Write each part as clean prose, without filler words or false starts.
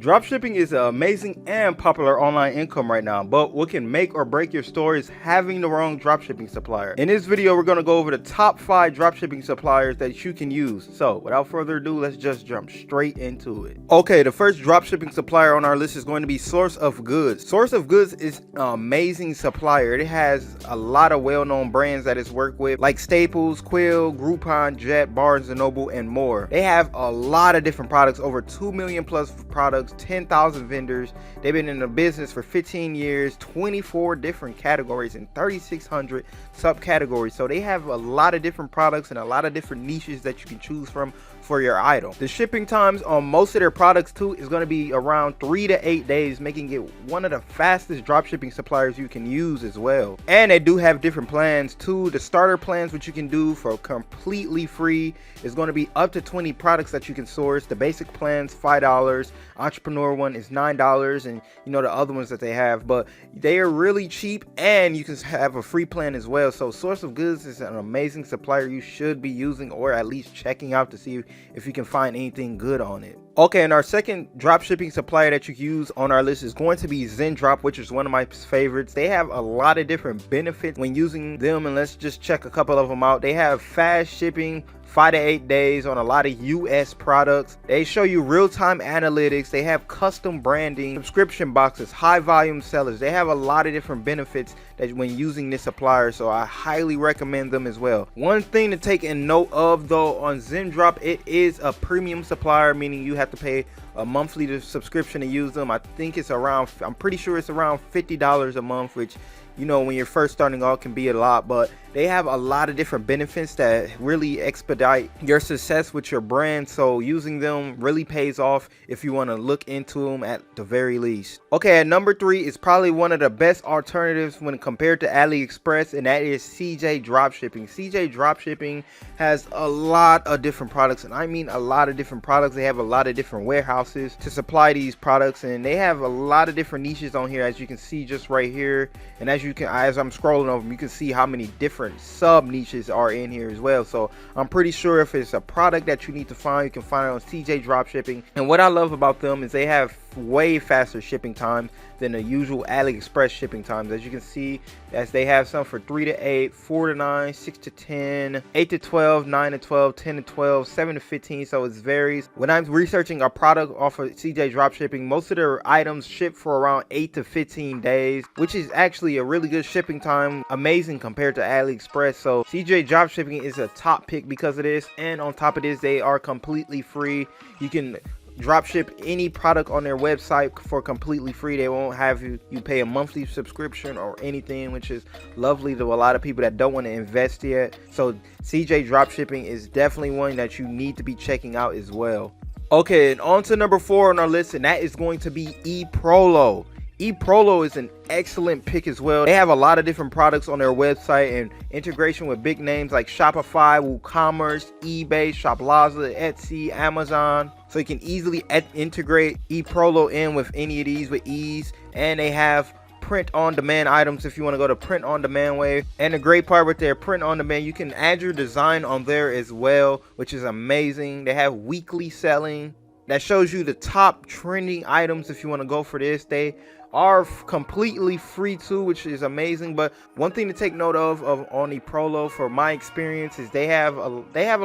Dropshipping is an amazing and popular online income right now, but what can make or break your store is having the wrong dropshipping supplier. In this video, we're going to go over the top 5 dropshipping suppliers that you can use. So without further ado, let's just jump straight into it. Okay, the first dropshipping supplier on our list is going to be Source of Goods. Source of Goods is an amazing supplier. It has a lot of well-known brands that it's worked with, like Staples, Quill, Groupon, Jet, Barnes & Noble, and more. They have a lot of different products, over 2 million plus products, 10,000 vendors. They've been in the business for 15 years, 24 different categories and 3,600 subcategories. So they have a lot of different products and a lot of different niches that you can choose from for your item. The shipping times on most of their products too is going to be around 3 to 8 days, making it one of the fastest dropshipping suppliers you can use as well. And they do have different plans too. The starter plans, which you can do for completely free, is going to be up to 20 products that you can source. The basic plan's $5, entrepreneur one is $9, and you know the other ones that they have, but they are really cheap and you can have a free plan as well. So Source of Goods is an amazing supplier you should be using, or at least checking out to see if you can find anything good on it. Okay, and our second dropshipping supplier that you can use on our list is going to be Zendrop, which is one of my favorites. They have a lot of different benefits when using them, and let's just check a couple of them out. They have fast shipping, 5 to 8 days on a lot of US products. They show you real-time analytics. They have custom branding, subscription boxes, high volume sellers. They have a lot of different benefits that when using this supplier, so I highly recommend them as well. One thing to take in note of though, on Zendrop, it is a premium supplier, meaning you have to pay a monthly subscription to use them. I think it's around, I'm pretty sure it's around $50 a month, which, you know, when you're first starting off can be a lot, but they have a lot of different benefits that really expedite your success with your brand. So using them really pays off if you want to look into them at the very least. Okay, at number 3 is probably one of the best alternatives when compared to AliExpress, and that is CJ Dropshipping. CJ Dropshipping has a lot of different products, and I mean a lot of different products. They have a lot of different warehouses to supply these products, and they have a lot of different niches on here, as you can see just right here. And as I'm scrolling over them, you can see how many different sub niches are in here as well. So I'm pretty sure if it's a product that you need to find, you can find it on CJ Dropshipping. And what I love about them is they have way faster shipping times than the usual AliExpress shipping times. As you can see, as they have some for 3 to 8, 4 to 9, 6 to 10, 8 to 12, 9 to 12, 10 to 12, 7 to 15. So it varies. When I'm researching a product off of CJ Dropshipping, most of their items ship for around 8 to 15 days, which is actually a really good shipping time, amazing compared to AliExpress. So CJ Dropshipping is a top pick because of this, and on top of this, they are completely free. You can dropship any product on their website for completely free. They won't have you pay a monthly subscription or anything, which is lovely to a lot of people that don't want to invest yet. So CJ Dropshipping is definitely one that you need to be checking out as well. Okay, and on to number 4 on our list, and that is going to be eProlo. eProlo is an excellent pick as well. They have a lot of different products on their website and integration with big names like Shopify, WooCommerce, eBay, Shoplaza, Etsy, Amazon. So you can easily integrate eProlo in with any of these with ease. And they have print on demand items if you want to go to print on demand way. And the great part with their print on demand, you can add your design on there as well, which is amazing. They have weekly selling that shows you the top trending items. If you want to go for this, they are completely free too, which is amazing. But one thing to take note of on eProlo, for my experience, is they have a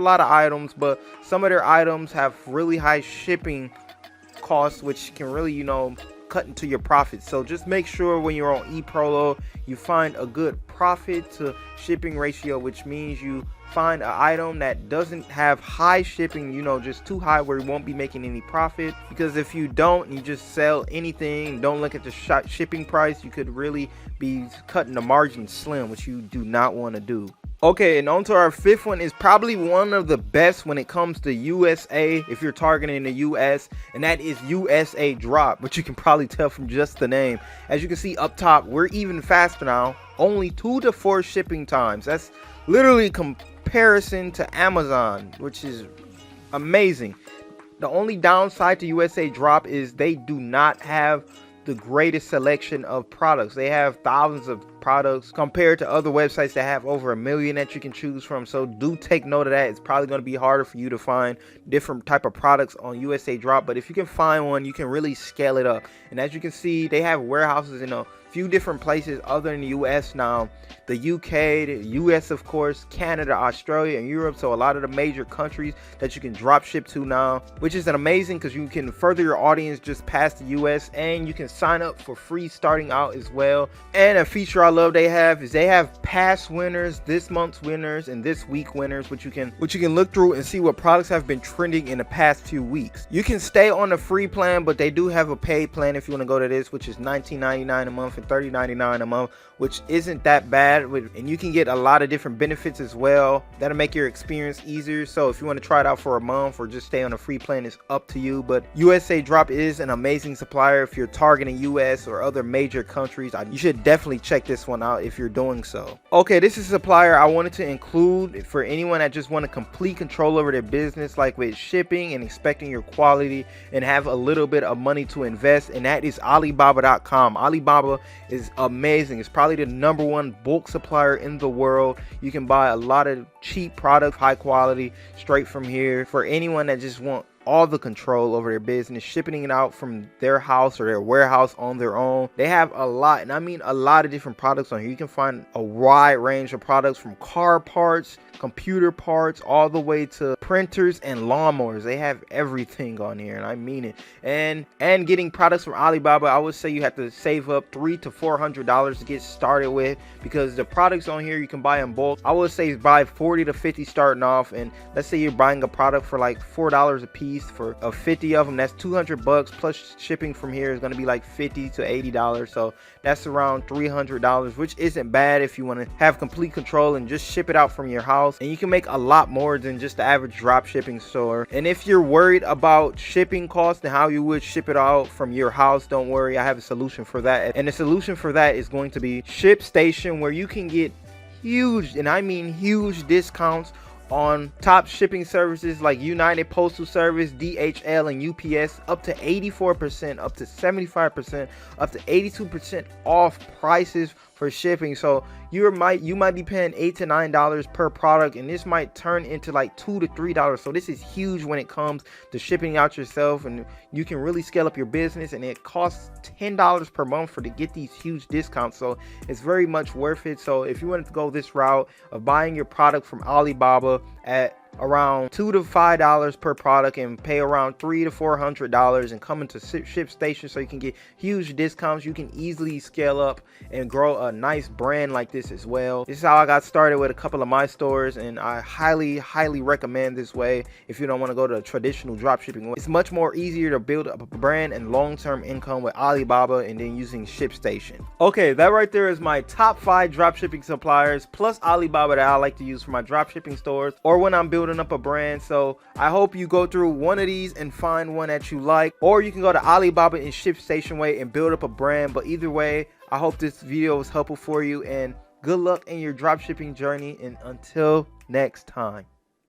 lot of items, but some of their items have really high shipping costs, which can really, you know, cut into your profits. So just make sure when you're on eProlo, you find a good profit to shipping ratio, which means you find an item that doesn't have high shipping, you know, just too high where you won't be making any profit. Because if you don't, you just sell anything, don't look at the shipping price, you could really be cutting the margin slim, which you do not want to do. Okay, and on to our 5th one, is probably one of the best when it comes to USA, if you're targeting the US, and that is USA Drop, which you can probably tell from just the name. As you can see up top, we're even faster now, only 2 to 4 shipping times. That's literally comparison to Amazon, which is amazing. The only downside to USA Drop is they do not have the greatest selection of products. They have thousands of products compared to other websites that have over 1 million that you can choose from. So do take note of that. It's probably going to be harder for you to find different type of products on USA Drop, but if you can find one, you can really scale it up. And as you can see, they have warehouses in a few different places other than the US now. The UK, the US of course, Canada, Australia, and Europe. So a lot of the major countries that you can drop ship to now, which is amazing because you can further your audience just past the US, and you can sign up for free starting out as well. And a feature I love they have is they have past winners, this month's winners, and this week winners, which you can look through and see what products have been trending in the past few weeks. You can stay on the free plan, but they do have a paid plan if you want to go to this, which is $19.99 a month and $30.99 a month, which isn't that bad, and you can get a lot of different benefits as well that'll make your experience easier. So if you want to try it out for a month or just stay on a free plan, it's up to you. But USA Drop is an amazing supplier. If you're targeting US or other major countries, you should definitely check this one out if you're doing so. Okay, this is a supplier I wanted to include for anyone that just want to complete control over their business, like with shipping and expecting your quality and have a little bit of money to invest, and that is Alibaba.com. Alibaba is amazing. It's probably the #1 bulk supplier in the world. You can buy a lot of cheap products, high quality, straight from here. For anyone that just want all the control over their business, shipping it out from their house or their warehouse on their own. They have a lot, and I mean a lot of different products on here. You can find a wide range of products from car parts, computer parts, all the way to printers and lawnmowers. They have everything on here, and I mean it. And getting products from Alibaba, I would say you have to save up $300 to $400 to get started with, because the products on here you can buy in bulk. I would say buy 40 to 50 starting off, and let's say you're buying a product for like $4 a piece. For 50 of them, that's $200 plus shipping from here is going to be like $50 to $80. So that's around $300, which isn't bad if you want to have complete control and just ship it out from your house. And you can make a lot more than just the average drop shipping store. And if you're worried about shipping costs and how you would ship it out from your house, don't worry, I have a solution for that. And the solution for that is going to be ShipStation, where you can get huge, and I mean huge, discounts on top shipping services like United Postal Service, DHL, and UPS, up to 84%, up to 75%, up to 82% off prices for shipping. So you might be paying $8 to $9 per product, and this might turn into like $2 to $3. So this is huge when it comes to shipping out yourself, and you can really scale up your business, and it costs $10 per month to get these huge discounts. So it's very much worth it. So if you wanted to go this route of buying your product from Alibaba at around $2 to $5 per product and pay around $300 to $400 and come into ShipStation so you can get huge discounts, you can easily scale up and grow a nice brand like this as well. This is how I got started with a couple of my stores, and I highly recommend this way if you don't want to go to a traditional dropshipping way. It's much more easier to build up a brand and long-term income with Alibaba and then using ShipStation. Okay, that right there is my top 5 dropshipping suppliers plus Alibaba that I like to use for my dropshipping stores or when I'm building up a brand. So I hope you go through one of these and find one that you like, or you can go to Alibaba and ShipStation way and build up a brand. But either way, I hope this video was helpful for you, and good luck in your dropshipping journey, and until next time.